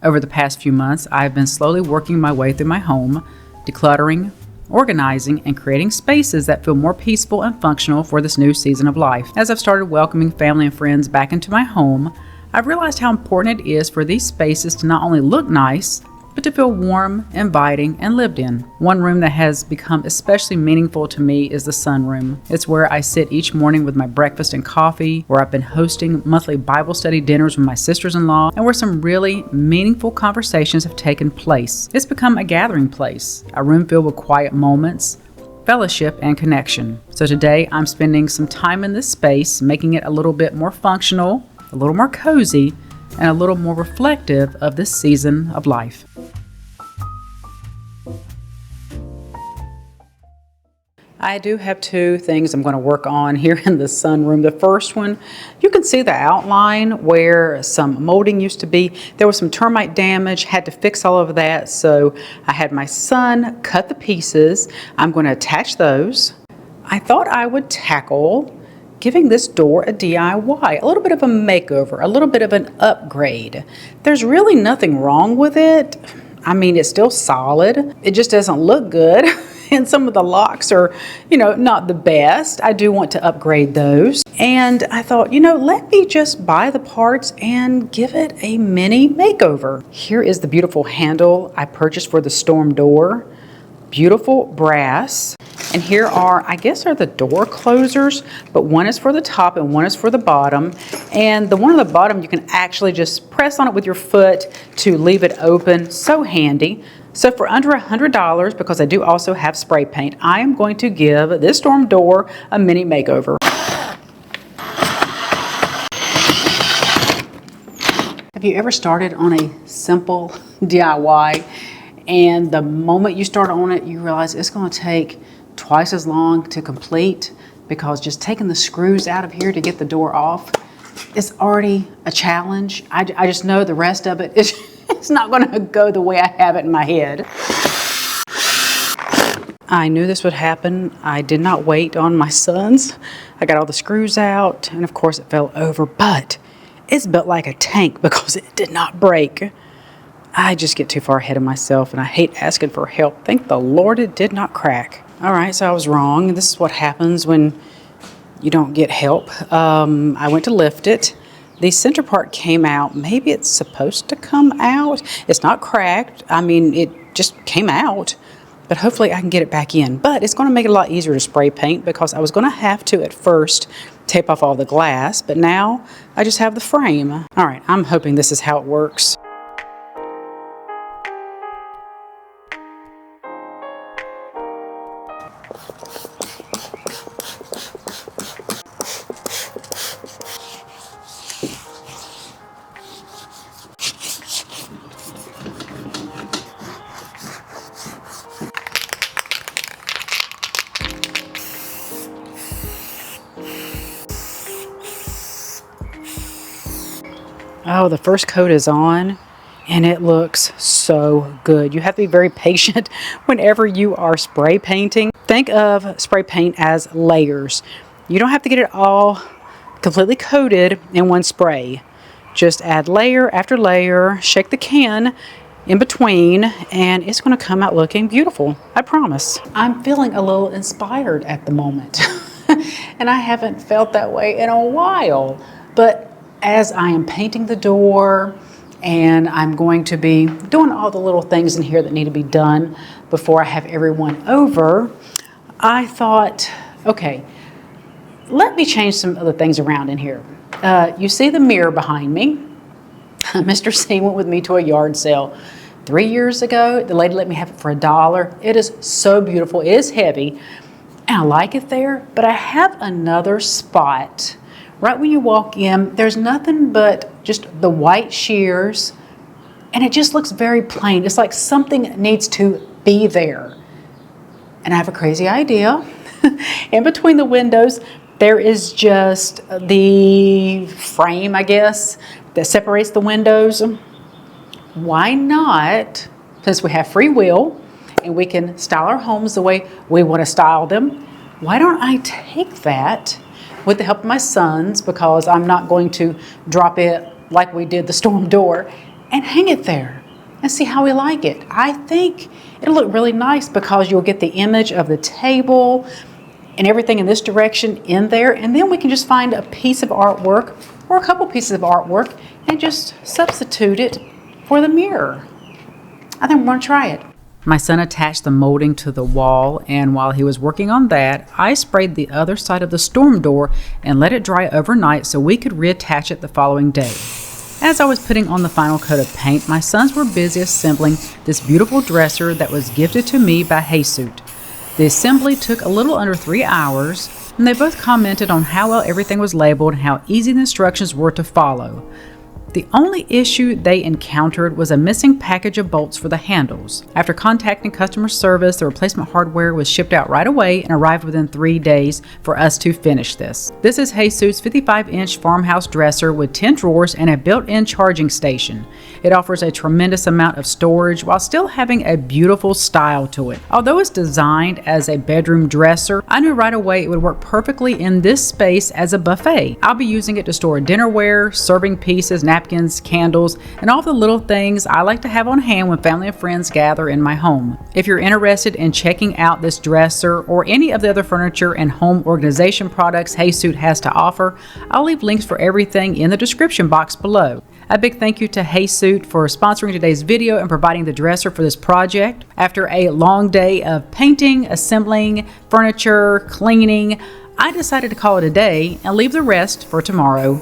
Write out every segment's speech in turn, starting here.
Over the past few months, I've been slowly working my way through my home, decluttering, organizing, and creating spaces that feel more peaceful and functional for this new season of life. As I've started welcoming family and friends back into my home, I've realized how important it is for these spaces to not only look nice, but to feel warm, inviting, and lived in. One room that has become especially meaningful to me is the sunroom. It's where I sit each morning with my breakfast and coffee, where I've been hosting monthly Bible study dinners with my sisters-in-law, and where some really meaningful conversations have taken place. It's become a gathering place, a room filled with quiet moments, fellowship, and connection. So today I'm spending some time in this space, making it a little bit more functional, a little more cozy, and a little more reflective of this season of life. I do have two things I'm going to work on here in the sunroom. The first one, you can see the outline where some molding used to be. There was some termite damage, had to fix all of that. So I had my son cut the pieces. I'm going to attach those. I thought I would tackle giving this door a DIY, a little bit of a makeover, a little bit of an upgrade. There's really nothing wrong with it. I mean, it's still solid. It just doesn't look good. And some of the locks are, not the best. I do want to upgrade those. And I thought, let me just buy the parts and give it a mini makeover. Here is the beautiful handle I purchased for the storm door. Beautiful brass. And here are the door closers, but one is for the top and one is for the bottom. And the one on the bottom, you can actually just press on it with your foot to leave it open. So handy. So for under $100, because I do also have spray paint, I am going to give this storm door a mini makeover. Have you ever started on a simple DIY and the moment you start on it, you realize it's going to take twice as long to complete, because just taking the screws out of here to get the door off is already a challenge. I just know the rest of it is it's not going to go the way I have it in my head. I knew this would happen. I did not wait on my sons. I got all the screws out, and of course it fell over, but it's built like a tank because it did not break. I just get too far ahead of myself, and I hate asking for help. Thank the Lord it did not crack. All right, so I was wrong. This is what happens when you don't get help. I went to lift it. The center part came out. Maybe it's supposed to come out. It's not cracked. I mean, it just came out. But hopefully I can get it back in. But it's going to make it a lot easier to spray paint, because I was going to have to at first tape off all the glass. But now I just have the frame. All right, I'm hoping this is how it works. Oh, the first coat is on and it looks so good. You have to be very patient whenever you are spray painting. Think of spray paint as layers. You don't have to get it all completely coated in one spray. Just add layer after layer, shake the can in between, and it's going to come out looking beautiful. I promise. I'm feeling a little inspired at the moment. And I haven't felt that way in a while. But as I am painting the door, and I'm going to be doing all the little things in here that need to be done before I have everyone over, I thought, okay, let me change some other things around in here. You see the mirror behind me. Mr. C went with me to a yard sale 3 years ago. The lady let me have it for $1. It is so beautiful. It is heavy, and I like it there, but I have another spot. Right when you walk in, there's nothing but just the white shears, and it just looks very plain. It's like something needs to be there. And I have a crazy idea. In between the windows, there is just the frame, I guess, that separates the windows. Why not, since we have free will and we can style our homes the way we want to style them, why don't I take that with the help of my sons, because I'm not going to drop it like we did the storm door, and hang it there and see how we like it. I think it'll look really nice because you'll get the image of the table and everything in this direction in there, and then we can just find a piece of artwork or a couple pieces of artwork and just substitute it for the mirror. I think we're going to try it. My son attached the molding to the wall, and while he was working on that, I sprayed the other side of the storm door and let it dry overnight so we could reattach it the following day. As I was putting on the final coat of paint, my sons were busy assembling this beautiful dresser that was gifted to me by Jesus. The assembly took a little under 3 hours, and they both commented on how well everything was labeled and how easy the instructions were to follow. The only issue they encountered was a missing package of bolts for the handles. After contacting customer service, the replacement hardware was shipped out right away and arrived within 3 days for us to finish this. This is Jesus' 55-inch farmhouse dresser with 10 drawers and a built-in charging station. It offers a tremendous amount of storage while still having a beautiful style to it. Although it's designed as a bedroom dresser, I knew right away it would work perfectly in this space as a buffet. I'll be using it to store dinnerware, serving pieces, napkins, candles, and all the little things I like to have on hand when family and friends gather in my home. If you're interested in checking out this dresser or any of the other furniture and home organization products Jesus has to offer, I'll leave links for everything in the description box below. A big thank you to Jesus for sponsoring today's video and providing the dresser for this project. After a long day of painting, assembling, furniture, cleaning, I decided to call it a day and leave the rest for tomorrow.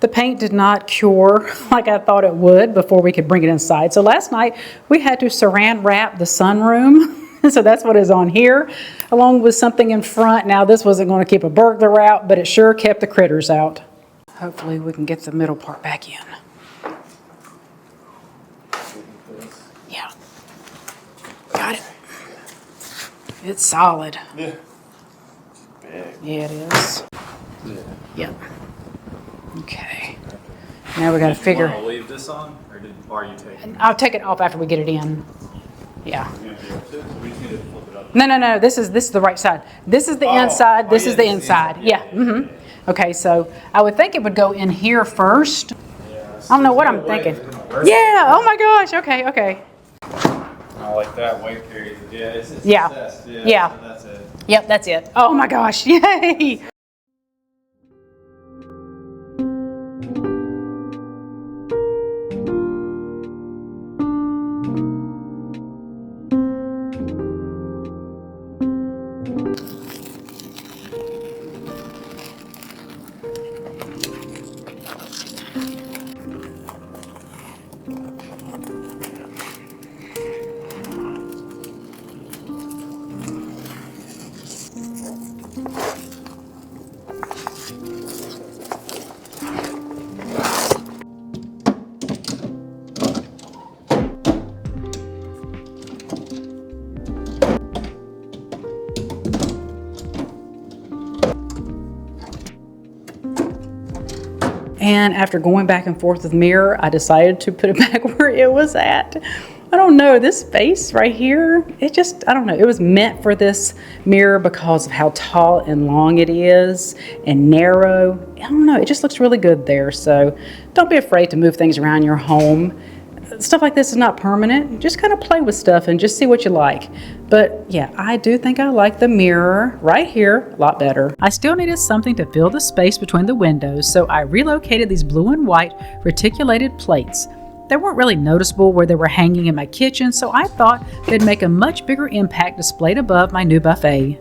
The paint did not cure like I thought it would before we could bring it inside. So last night we had to saran wrap the sunroom. So that's what is on here, along with something in front. Now this wasn't going to keep a burglar out, but it sure kept the critters out. Hopefully we can get the middle part back in. Yeah. Got it. It's solid. Yeah. Yeah, it is. Yeah. Yep. Okay. Now we got to figure. Want to leave this on, or are you taking? I'll take it off after we get it in. Yeah. We just need to flip it up. No. This is the right side. This is the inside. This is the inside. Yeah. Okay. So I would think it would go in here first. Yeah, I don't know what I'm thinking. Yeah. Oh my gosh. Okay. I like that weight carries it. Yeah. It's Yeah. assessed. Yeah. So that's it. Yep. That's it. Oh my gosh. Yay. And after going back and forth with the mirror, I decided to put it back where it was at. I don't know, this space right here, I don't know, it was meant for this mirror because of how tall and long it is and narrow. I don't know, it just looks really good there. So don't be afraid to move things around your home. Stuff like this is not permanent. Just kind of play with stuff and just see what you like. But yeah, I do think I like the mirror right here a lot better. I still needed something to fill the space between the windows, so I relocated these blue and white reticulated plates. They weren't really noticeable where they were hanging in my kitchen, so I thought they'd make a much bigger impact displayed above my new buffet.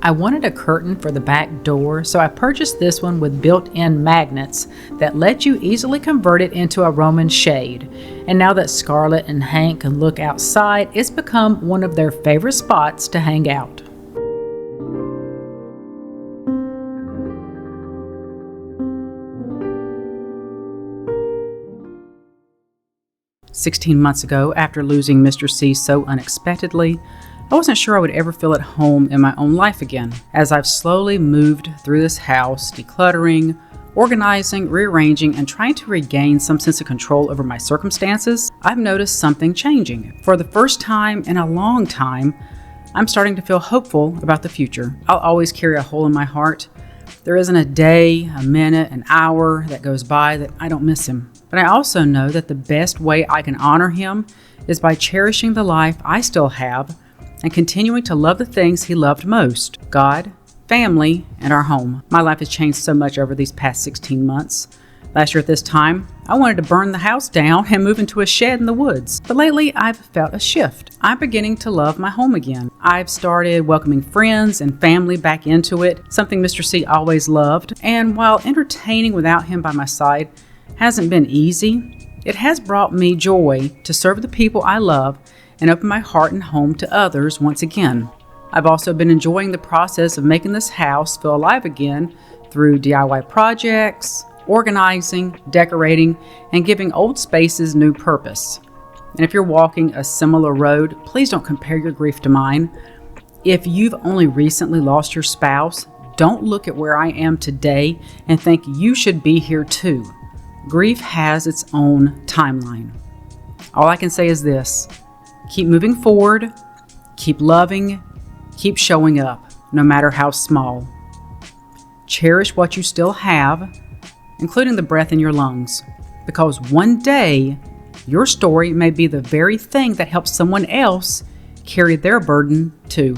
I wanted a curtain for the back door, so I purchased this one with built-in magnets that let you easily convert it into a Roman shade. And now that Scarlett and Hank can look outside, it's become one of their favorite spots to hang out. "16 months ago, after losing Mr. C so unexpectedly, I wasn't sure I would ever feel at home in my own life again. As I've slowly moved through this house, decluttering, organizing, rearranging, and trying to regain some sense of control over my circumstances, I've noticed something changing. For the first time in a long time, I'm starting to feel hopeful about the future. I'll always carry a hole in my heart. There isn't a day, a minute, an hour that goes by that I don't miss him. But I also know that the best way I can honor him is by cherishing the life I still have and continuing to love the things he loved most: God, family, and our home. My life has changed so much over these past 16 months. Last year at this time, I wanted to burn the house down and move into a shed in the woods. But lately, I've felt a shift. I'm beginning to love my home again. I've started welcoming friends and family back into it, something Mr. C always loved. And while entertaining without him by my side hasn't been easy, it has brought me joy to serve the people I love and open my heart and home to others once again. I've also been enjoying the process of making this house feel alive again through DIY projects, organizing, decorating, and giving old spaces new purpose. And if you're walking a similar road, please don't compare your grief to mine. If you've only recently lost your spouse, don't look at where I am today and think you should be here too. Grief has its own timeline. All I can say is this: keep moving forward, keep loving, keep showing up, no matter how small. Cherish what you still have, including the breath in your lungs, because one day your story may be the very thing that helps someone else carry their burden too.